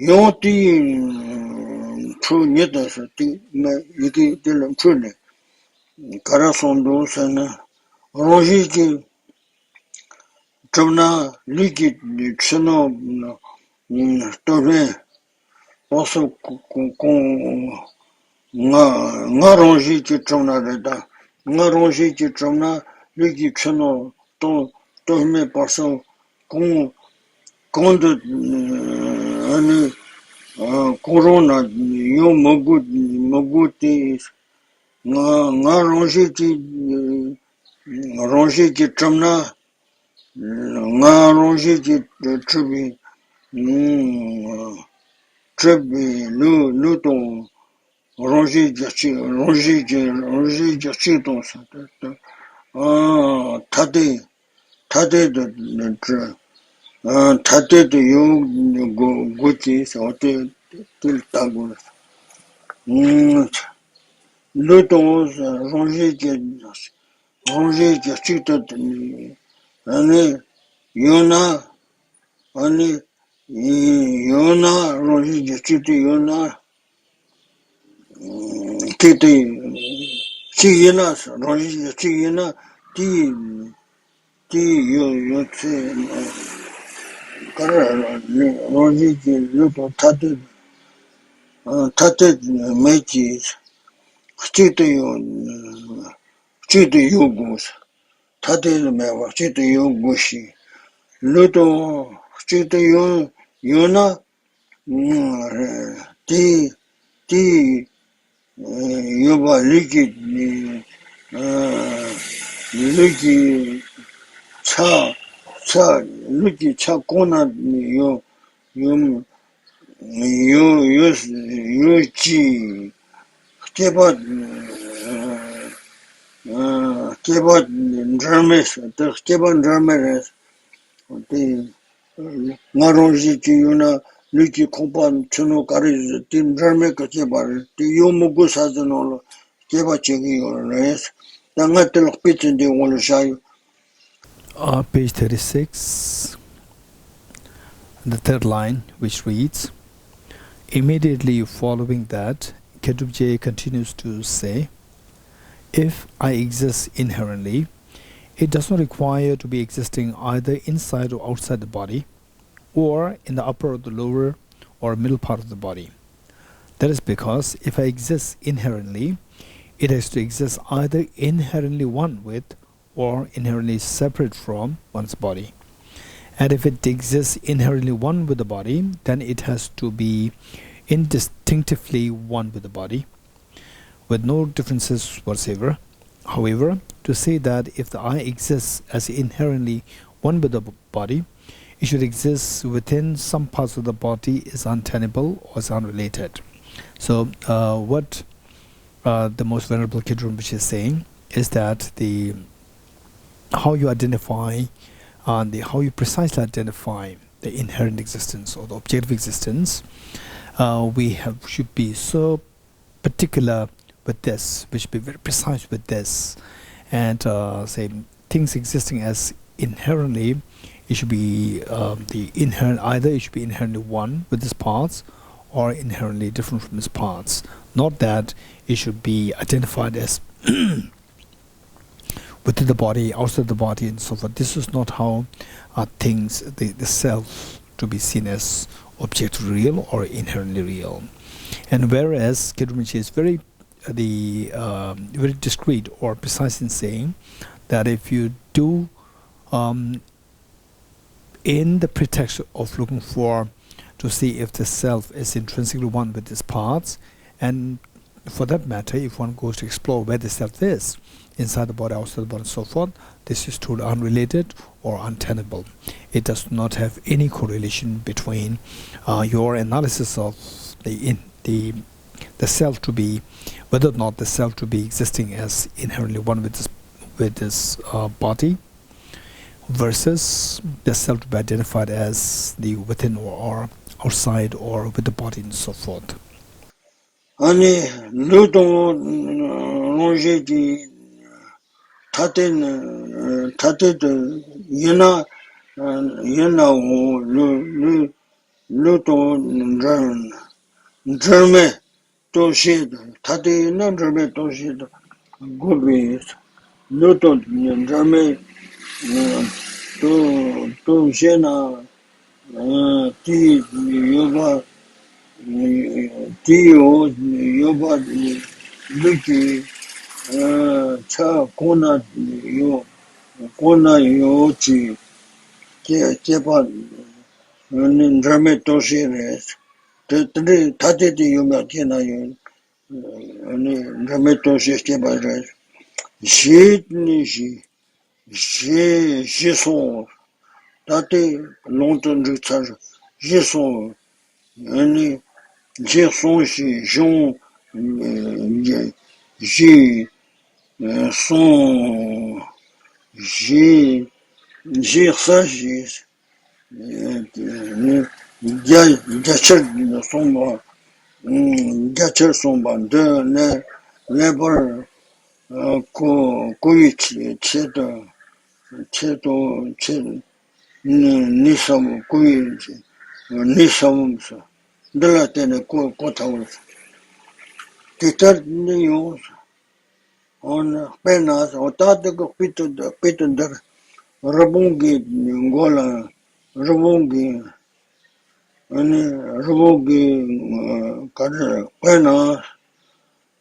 Yonti True Nitas, Yiki Dilam Trune, Karasondo Sana, Rojiki Trona, Liquid, Chino, Tore, also Naronji Trona Reda, Naronji Trona, Liquid Chino, Tome Paso, Conde Corona, yo Moguti, Rangi ki Tramna, Rangi ki Tribi, Luton, Rangi Jachiton, Tate the young Gutis or till Tagus. Luton's Rangi Jachiton, and Yona, and Yona, Rangi Jachiti Yona, Kitty, Chiyenas, Rangi Chiyena, you say. Rangi Luton Tated Mages, Chita Yogos, Tated Meva, Chita Yogushi, Luton Chita Yona, Yoba Liki Cha Kona Yuchi Kebat Dramas, the Keban Dramas, the Naronji Yuna, Luki Kompan, Chuno Karis, Tim Dramaka Kebar, the Yomugus has an all Kebachigi or less. The Natal pitch in the one shy. Page 36, the third line, which reads, immediately following that, Kedubje continues to say, if I exist inherently, it does not require to be existing either inside or outside the body, or in the upper or the lower or middle part of the body. That is because if I exist inherently, it has to exist either inherently one with or inherently separate from one's body. And if it exists inherently one with the body, then it has to be indistinctively one with the body, with no differences whatsoever. However, to say that if the I exists as inherently one with the body, it should exist within some parts of the body is untenable or is unrelated. So what the Most Venerable Rinpoche is saying is that how you identify, how you precisely identify the inherent existence or the objective existence, should be so particular with this, we should be very precise with this, and say things existing as inherently, it should be the inherent, either it should be inherently one with its parts or inherently different from its parts, not that it should be identified as within the body, outside the body, and so forth. This is not how things, the self, to be seen as objectively real or inherently real. And whereas Rinpoche is very discreet or precise in saying that if you do, in the pretext of looking to see if the self is intrinsically one with its parts, and for that matter, if one goes to explore where the self is, inside the body, outside the body, and so forth, this is totally unrelated or untenable. It does not have any correlation between your analysis of the self to be, whether or not the self to be existing as inherently one with this body, versus the self to be identified as the within or outside or with the body and so forth. Ani Ludon Longe di Tate Yena luto German Dorji, Tati non German Dorji, Gobi, luto German to Jena, Ti Yoba, Tio Yoba, Luki, Cha Kona Yochi, Kepa, German Dorji, Tati Yoga Kena, German Dorji Kepa, J'ai son, date longtemps de ça, j'ai son, j'ai son, j'ai son, j'ai ça, gâcher son bas, gâcher son bas, les bars, nisam kui nisam de la tene kotawus titar nios on penas o tate ko pito der rabungi ngola rabungi ani rabungi kar penas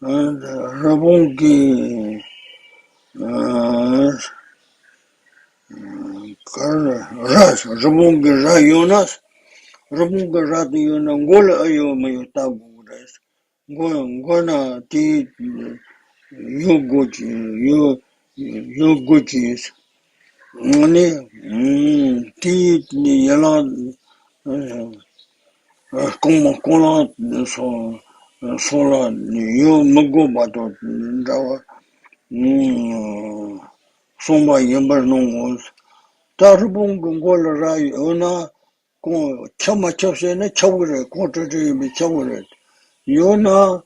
rabungi kar ras rabungi rayonas Ramunga Rati Yonangola Ayo Mayotagures. Gona Ti Yoguchis. Money Ti Yalan Koma Sola Yo Magobato Dawa Somba Yamber no Tarubung Gola Rai Ona chama chosene chawre kotre mi chawre yona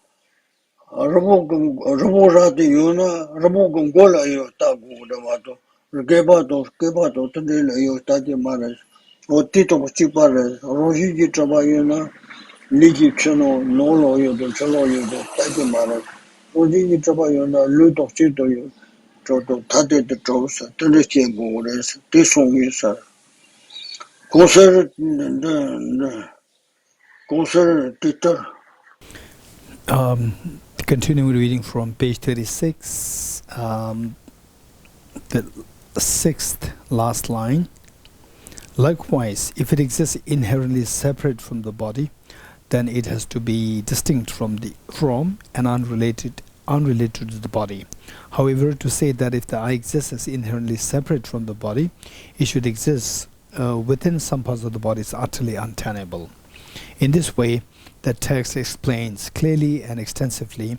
robo rate yona robo gongola yo ta guda mato kebato tendele yo ta de maras o tito chipare roji ji traba yona ligi chano nolo yo do chalo yo do ta de maras roji ji traba yona luto chito yo to tate de trosa tende che gores te songisa concert concert teacher Continuing reading from page 36, the sixth last line. Likewise, if it exists inherently separate from the body, then it has to be distinct from and unrelated to the body. However, to say that if the I exists as inherently separate from the body, it should exist within some parts of the body is utterly untenable. In this way, the text explains clearly and extensively,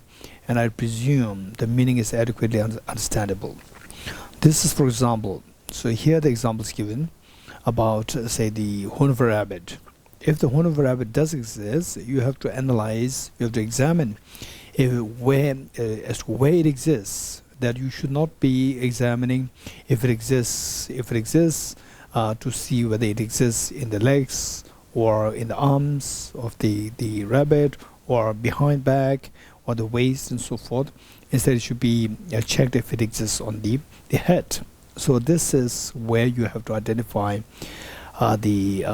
and I presume the meaning is adequately understandable. This is, for example, so here the example is given about, say, the horn of a rabbit. If the horn of a rabbit does exist, you have to analyze, you have to examine as to where it exists. That you should not be examining if it exists to see whether it exists in the legs or in the arms of the rabbit or behind back or the waist and so forth. Instead, it should be checked if it exists on the head. So this is where you have to identify the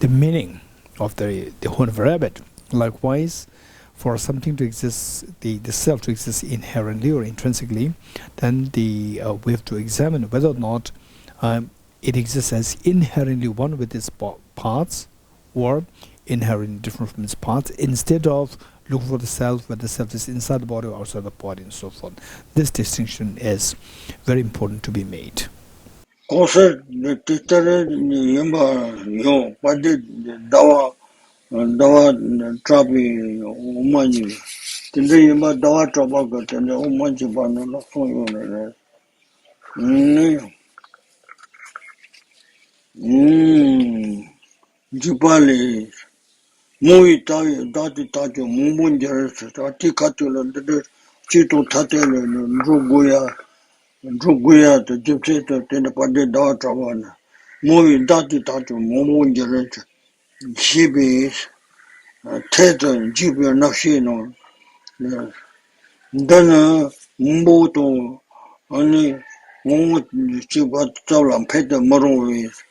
meaning of the horn of a rabbit. Likewise, for something to exist, the self to exist inherently or intrinsically, then we have to examine whether or not it exists as inherently one with its parts or inherently different from its parts, instead of looking for the self, whether the self is inside the body or outside the body and so forth. This distinction is very important to be made. concert the teacher yamba yo pade dawa trabi umani tende yamba dawa traba ga tende umani bana la so yo ne jibale muy dati mumunjer ati katula de chito tatele Druguya to Gypsy to Tenda Pade Dawa Travana. Muy dati mumunjer Shibis, Tetan, Jibir Nashino, Dana, Mumboto, only one Chibat Zolam, Peter Morovis,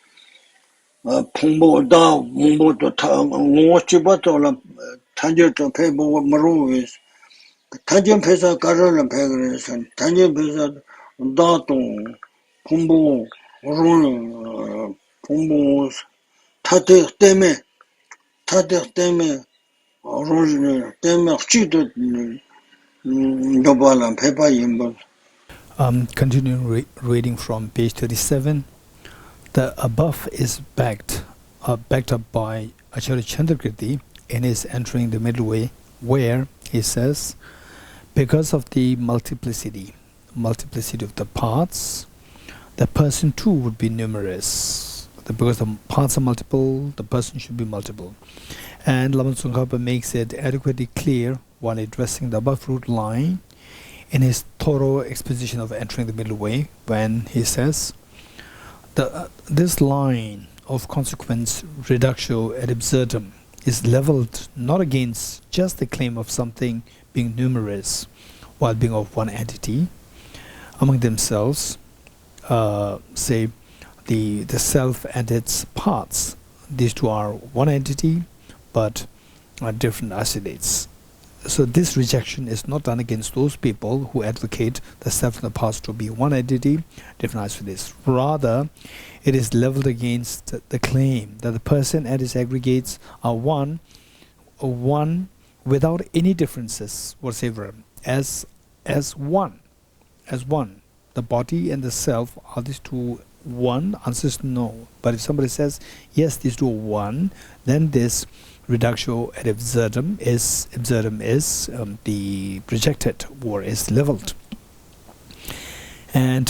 Pumbo Da, Mumboto, Chibato, Tanjito, Pebo Morovis, Tanjim Pesa, Garan Pegres, and Tanjim Pesa, Dato, Pumbo, Ron, Pumbos, Tate Teme, Tate Teme, Rosemary, Teme, Chito, Dobala, Peppa Yimbo. Continuing reading from page 37. The above is backed up by Acharya Chandrakirti in his Entering the Middle Way, where he says, because of the multiplicity of the paths, the person too would be numerous. Because the paths are multiple, the person should be multiple. And Lama Tsongkhapa makes it adequately clear while addressing the above root line in his thorough exposition of Entering the Middle Way, when he says, this line of consequence reductio ad absurdum is leveled not against just the claim of something being numerous while being of one entity among themselves, say the self and its parts. These two are one entity but are different isolates. So this rejection is not done against those people who advocate the self and the parts to be one entity, different isolates. Rather, it is leveled against the claim that the person and its aggregates are one without any differences whatsoever, as one. The body and the self, are these two one? Answer is no. But if somebody says, yes, these two are one, then this reductio ad absurdum is the rejected or is leveled. And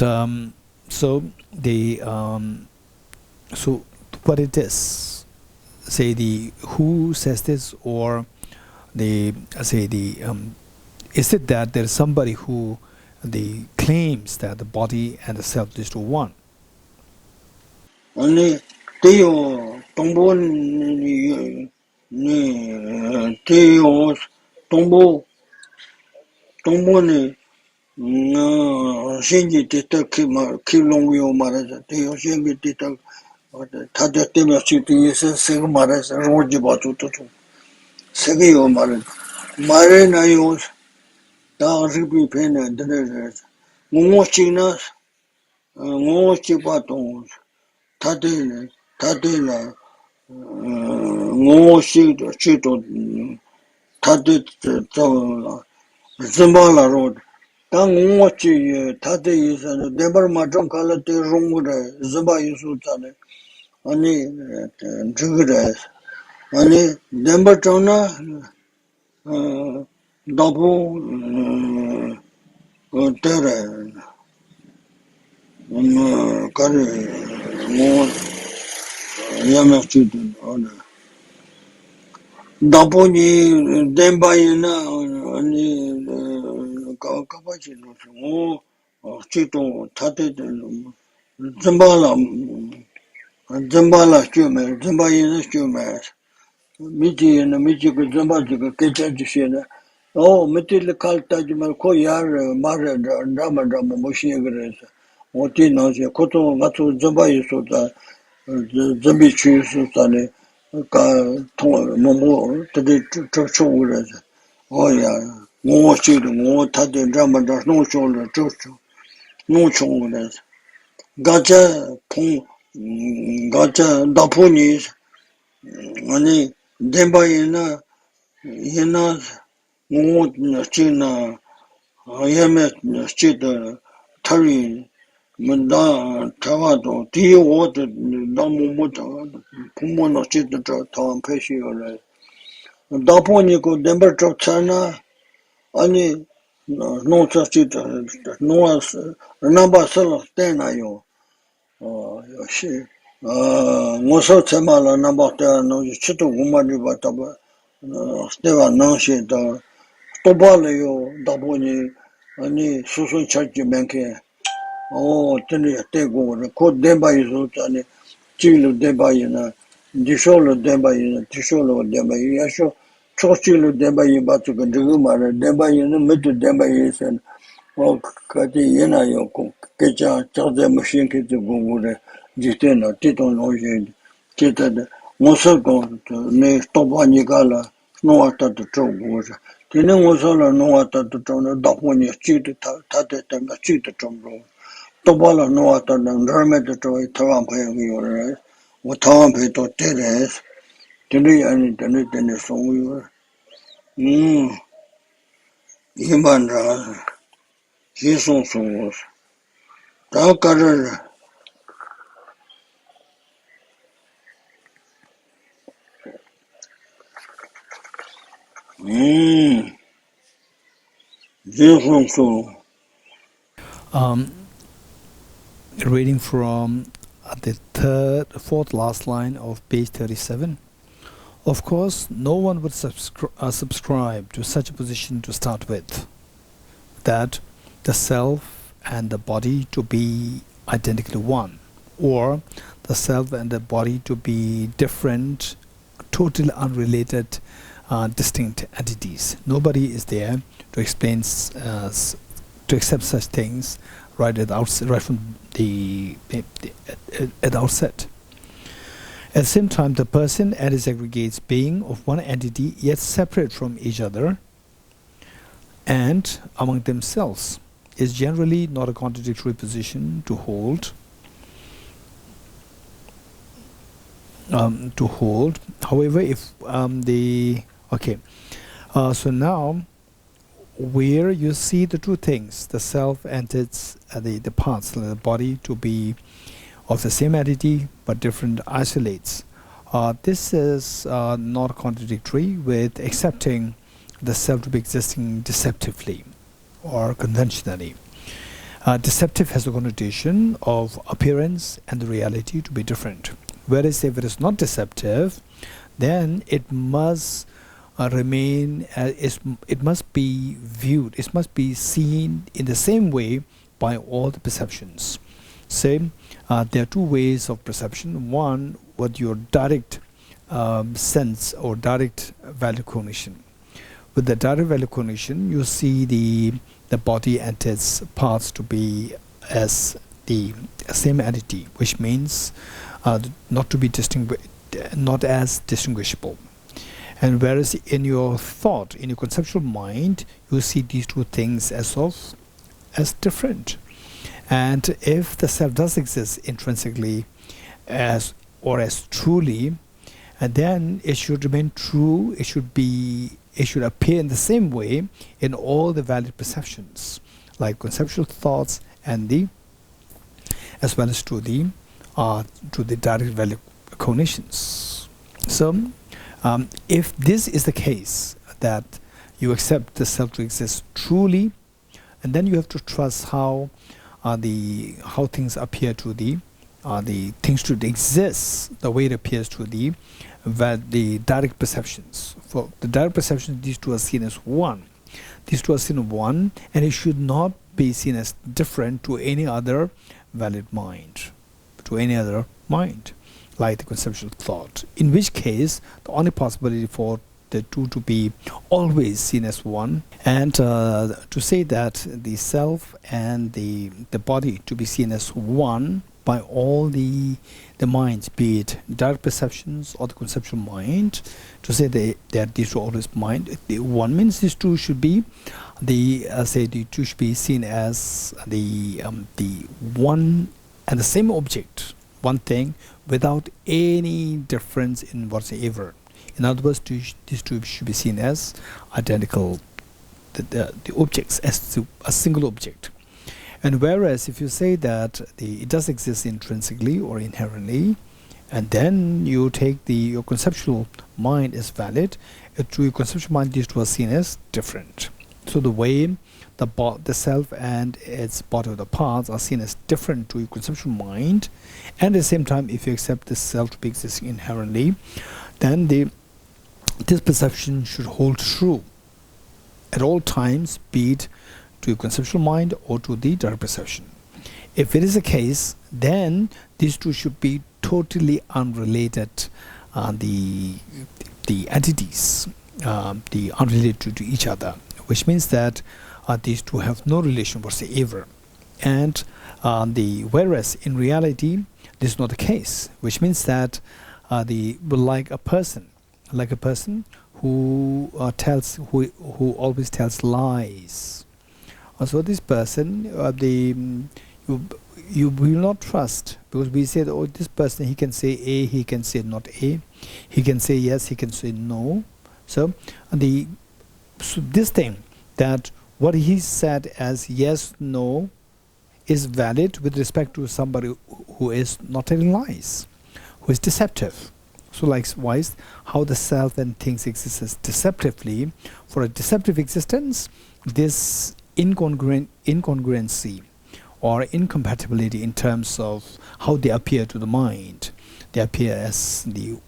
so what it is, say the who says this, or is it that there is somebody who claims that the body and the self is to one? Only Teo, Tombo, Teo, Tombo, Shinji Tita Kilongio Maras, Teo Shinji Tita, Tata Timothy is a single Maras, Roji Batu, Segio Maras, Marina Yos, Da Ripi Pen and Dredgers, Mochinas, Mochibatons, Tadela, Moshi, Chito, Tadit, Zimbala Road. Tang Mochi, Tate is a Deber Madron Kalate Rumura, Zimba Yusutane, Ani Jugres, Ani Dembertona, Dabu, Terra, Kari, Mo, Yamachitan, Order. Daponi, Dembayana, Ani Kapachino, Chito, Tate, Zimbala, Human, Zimbayana Humas, Miti and the Michigan Zimbajica, Ketchana. Oh, Mitil Kaltajima, Koyar, Mara, Drama, Moshigres, Motinos, Koto, Matu, Zimbayusuta, Zambichu Sutane, Momo, to the church. Oh, yeah, more shooting, more Tati drama, there's no shoulder, no shoulders. Gotcha, Gotcha, Dapunis, Ani, Demba Yena, Moot, China, Yemet, Chita, Tari, Manda, Tavato, Tea water, Damuta, Pumono Chita, Tom Pesci, or Daponico, Dember China, Ani, no such it, no number cell, 10 ayo. She, Moso Temala, number 10, no, Chito Gumadi, but Steva Nanshi, Tobalio, Daboni, Ani, Susan Church Banke, oh, Tony, Tego, the code Demba is Utani, Chilu Debayana, Disholo Dembayin, Tisholo Dembayin, Yasho, Chochilo Dembayin Batuka Dugumara, Dembayin, Mitu Dembayin, and all Kati Yena Yoko, Kecha, Chaza Machine Kit Gungure, Jitena, Titon Ojen, Kita, Mosako, Ne Stopanigala, no ata to Trogo. Tina was all a no ata to Tona, Dokwan, Chit, Tate, and a Chit Trogo. Tobala no ata, and Hermet to Tarampa, what Tarampa to Teres. Tene ani tene songu imandra hison songos ta karar hison song Um, reading from the fourth last line of page 37. Of course, no one would subscribe to such a position to start with, that the self and the body to be identically one, or the self and the body to be different, totally unrelated, distinct entities. Nobody is there to explain, to accept such things right at the outset, right from at the outset. At the same time, the person and his aggregates being of one entity, yet separate from each other and among themselves, is generally not a contradictory position to hold. However, if so now, where you see the two things, the self and its the parts, the body to be of the same entity but different isolates. This is not contradictory with accepting the self to be existing deceptively or conventionally. Deceptive has the connotation of appearance and the reality to be different. Whereas if it is not deceptive, then it must remain, it must be viewed, it must be seen in the same way by all the perceptions. Say, there are two ways of perception. One, what your direct sense or direct value cognition. With the direct value cognition, you see the body and its parts to be as the same entity, which means not to be not as distinguishable. And whereas in your thought, in your conceptual mind, you see these two things as different. And if the self does exist intrinsically as truly, and then it should remain true, it should appear in the same way in all the valid perceptions, like conceptual thoughts and as well as to the direct value cognitions. So if this is the case, that you accept the self to exist truly, and then you have to trust how things appear to the things to exist the way it appears to the direct perceptions. For the direct perceptions, these two are seen as one. These two are seen as one, and it should not be seen as different to any other valid mind, like the conceptual thought. In which case, the only possibility for the two to be always seen as one, and to say that the self and the body to be seen as one by all the minds, be it direct perceptions or the conceptual mind, to say that these two are always mind. The one means these two should be the two should be seen as the one and the same object, one thing, without any difference in whatsoever. In other words, these two should be seen as identical, the objects as a single object. And whereas if you say that it does exist intrinsically or inherently, and then you take your conceptual mind as valid, to your conceptual mind these two are seen as different. So the way the self and its body or the parts are seen as different to your conceptual mind, and at the same time, if you accept the self to be existing inherently, then this perception should hold true at all times, be it to your conceptual mind or to the direct perception. If it is the case, then these two should be totally unrelated the entities, the unrelated to each other, which means that these two have no relation whatsoever. And whereas in reality this is not the case, which means that like a person who always tells lies. So this person, you will not trust, because we said, oh, this person, he can say A, he can say not A, he can say yes, he can say no. So this thing, that what he said as yes, no, is valid with respect to somebody who is not telling lies, who is deceptive. So likewise, how the self and things exist deceptively, for a deceptive existence, this incongruency or incompatibility in terms of how they appear to the mind. They appear as the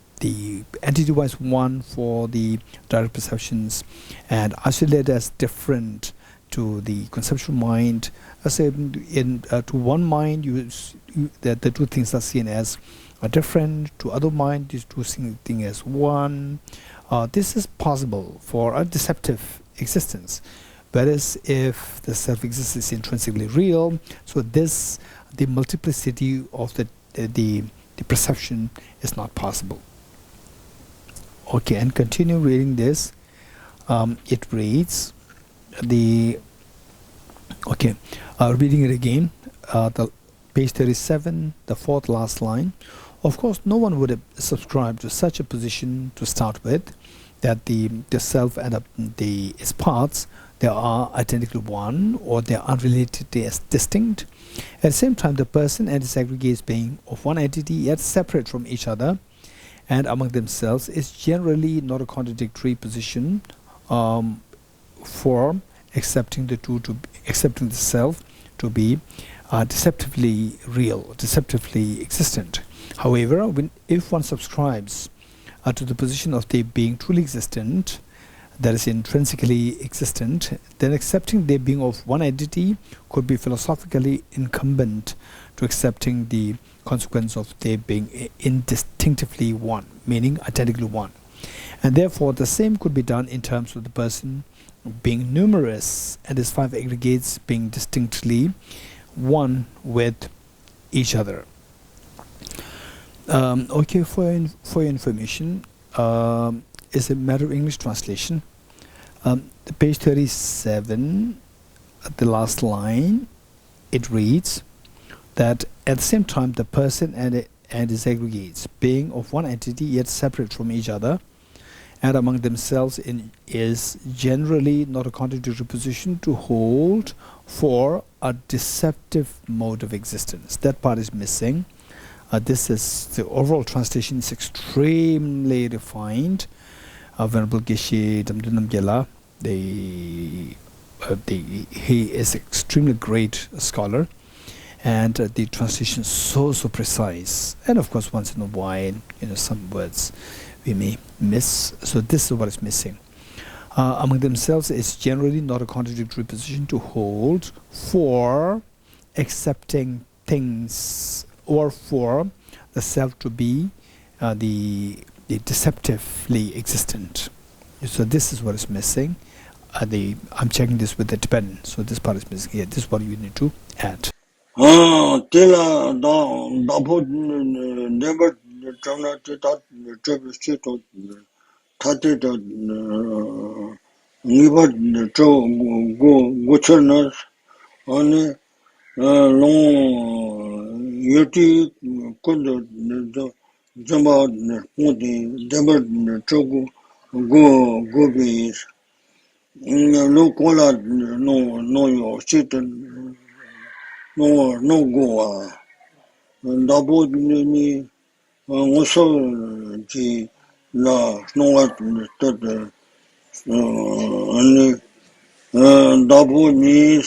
entity-wise one for the direct perceptions, and isolated as different to the conceptual mind. As to one mind, the two things are seen as different. To other mind, these two things as one. This is possible for a deceptive existence. Whereas if the self-existence is intrinsically real, so the multiplicity of the perception is not possible. Okay, and continue reading this. It reads reading it again. The page 37, the fourth last line. Of course, no one would have subscribed to such a position to start with, that the self and its parts, they are identically one, or they are unrelated, they are distinct. At the same time, the person and its aggregates being of one entity yet separate from each other and among themselves is generally not a contradictory position for accepting accepting the self to be deceptively real, deceptively existent. However, if one subscribes to the position of their being truly existent, that is intrinsically existent, then accepting their being of one entity could be philosophically incumbent to accepting the consequence of their being indistinctively one, meaning identically one. And therefore the same could be done in terms of the person being numerous and his five aggregates being distinctly one with each other. Okay, for your information, is a matter of English translation. Page 37, at the last line, it reads that at the same time the person and his aggregates being of one entity yet separate from each other and among themselves is generally not a contradictory position to hold for a deceptive mode of existence. That part is missing. This is the overall translation is extremely refined. Venerable Geshe Damdul, he is extremely great scholar, and the translation is so precise. And of course, once in a while, some words we may miss. So this is what is missing. Among themselves, it's generally not a contradictory position to hold for accepting things, or for the self to be the deceptively existent. So this is what is missing. I'm checking this with the Tibetan, so this part is missing. Yeah, this is what you need to add. Yuti kondo jamba podi debar chogu go bis no kola no yo shit no go dabo ni ngoso ji la no to ani dabo ni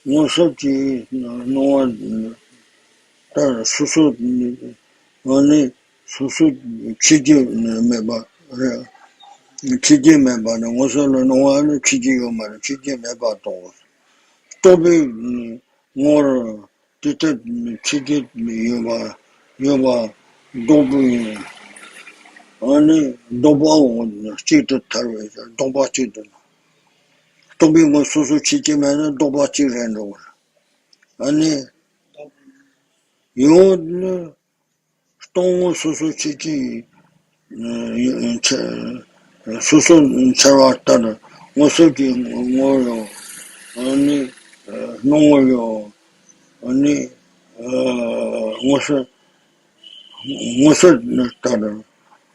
ngoso ji no susu ani susu chiji meba chiji meba no solo no ani chiji yo ma chiji meba to be more tita chiji yo ba dobu 아니 도바오 치트 타르 도바 치트 도빙고 수수 치지면은 도바 치렌로 아니 요 똥 수수 치지 수수 차왔다는 모습이 뭐요 아니 농어요 아니 무슨 따라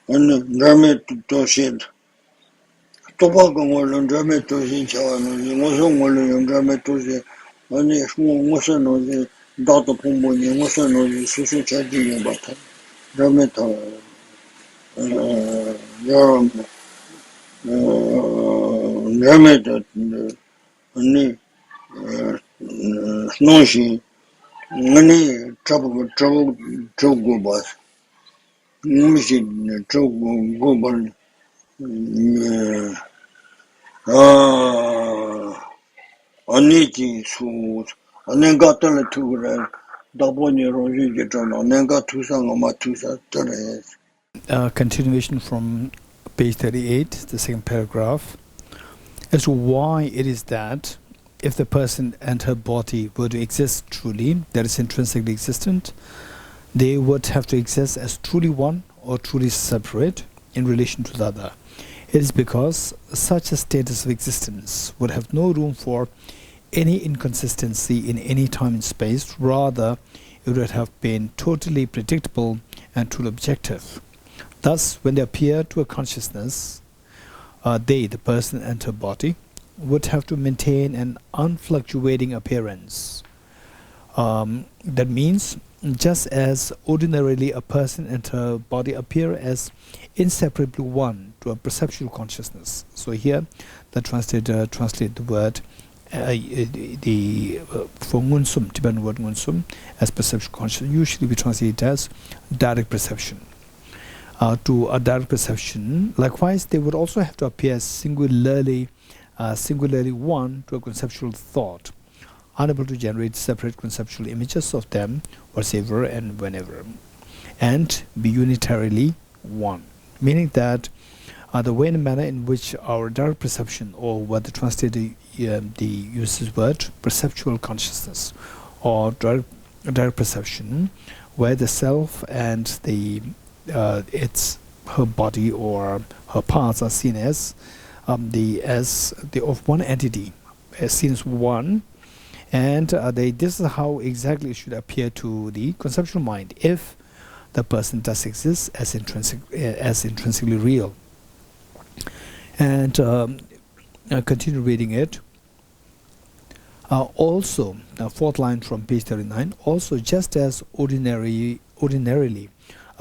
아니 남의 도시 도박은 원래 남의 도시 저는 무슨 원래 남의 도시 아니 무슨 어디 나도 공부니 무슨 어디 수수 차지는 같아 남의 더 여러분 남의 아니 노시 아니 저거 봐 무시 저거 봐 아니지 수 내가 떨어 두그래 다보니로 이게잖아 내가 투상 아마 투사 떨어 Continuation from page 38, the second paragraph, as to why it is that if the person and her body were to exist truly, that is intrinsically existent, they would have to exist as truly one or truly separate in relation to the other. It is because such a status of existence would have no room for any inconsistency in any time and space. Rather, it would have been totally predictable and truly objective. Thus, when they appear to a consciousness, they, the person and her body, would have to maintain an unfluctuating appearance. That means, just as ordinarily a person and her body appear as inseparably one to a perceptual consciousness. So here, the translator translate the word, for ngunsum, Tibetan word ngunsum, as perceptual consciousness. Usually we translate it as direct perception. To a direct perception, likewise, they would also have to appear singularly one to a conceptual thought, unable to generate separate conceptual images of them whatsoever and whenever, and be unitarily one. Meaning that the way and manner in which our direct perception, or what the translator uses word perceptual consciousness, or direct perception, where the self and the her body or her parts are seen as of one entity, as seen as one, and this is how exactly it should appear to the conceptual mind if the person does exist as intrinsically real. And continue reading it. Also, the fourth line from page 39. Also, just as ordinarily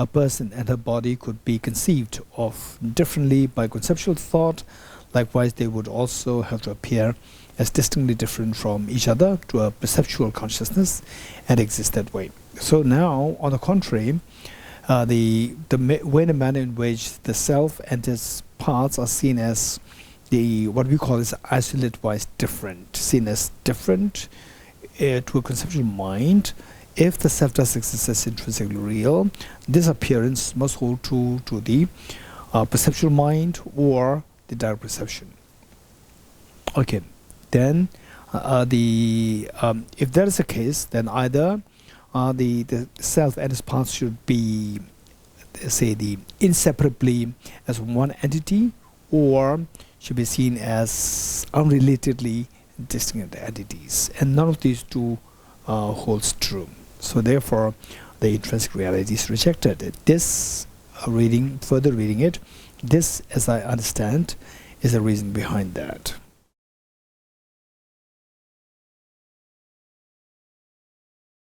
a person and her body could be conceived of differently by conceptual thought, likewise they would also have to appear as distinctly different from each other to a perceptual consciousness and exist that way. So now, on the contrary, the way and manner in which the self and its parts are seen as what we call is isolate-wise different, seen as different to a conceptual mind. If the self does exist as intrinsically real, this appearance must hold true to the perceptual mind or the direct perception. Okay, then if that is the case, then either the self and its parts should be, say, inseparably as one entity, or should be seen as unrelatedly distinct entities, and none of these two holds true. So therefore, the intrinsic reality is rejected. This further reading it, this, as I understand, is the reason behind that.